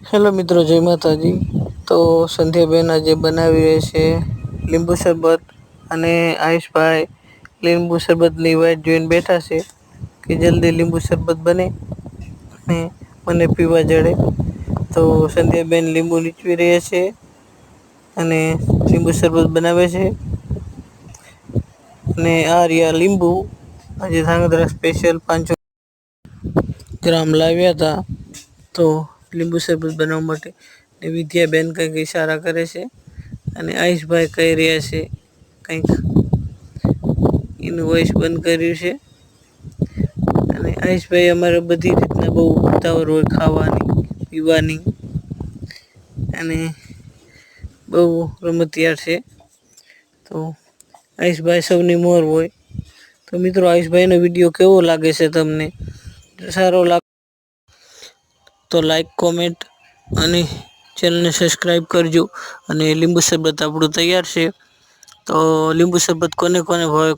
Hello મિત્રો, જય માતાજી। તો સંધ્યાબેન આજે બનાવી રહે છે લીંબુ શરબત અને આયુષભાઈ લીંબુ શરબતની વાટ જોઈને બેઠા છે કે જલ્દી લીંબુ શરબત બને અને મને પીવા જડે। તો સંધ્યાબેન લીંબુ નીચવી રહ્યા છે અને લીંબુ શરબત બનાવે છે। અને આ રહ્યા લીંબુ આજે ધાંગધ્રા સ્પેશિયલ 500 ગ્રામ લાવ્યા હતા। તો લીંબુ શરબત બનાવવા માટે વિદ્યાબેન કંઈક ઈશારા કરે છે અને આયુષભાઈ કહી રહ્યા છે કંઈક, એનું વોઇસ બંધ કર્યું છે। અને આયુષભાઈ અમારે બધી રીતના બહુ ઉતાવળ હોય ખાવાની પીવાની અને બહુ રમતિયાળ છે। તો આયુષભાઈ સૌની મોર હોય। તો મિત્રો, આયુષભાઈનો વિડીયો કેવો લાગે છે તમને? સારો લાગે તો લાઈક કોમેન્ટ અને ચેનલને સબસ્ક્રાઈબ કરજો। અને લીંબુ શરબત આપણું તૈયાર છે। તો લીંબુ શરબત કોને કોને ભાવે કોમેન્ટ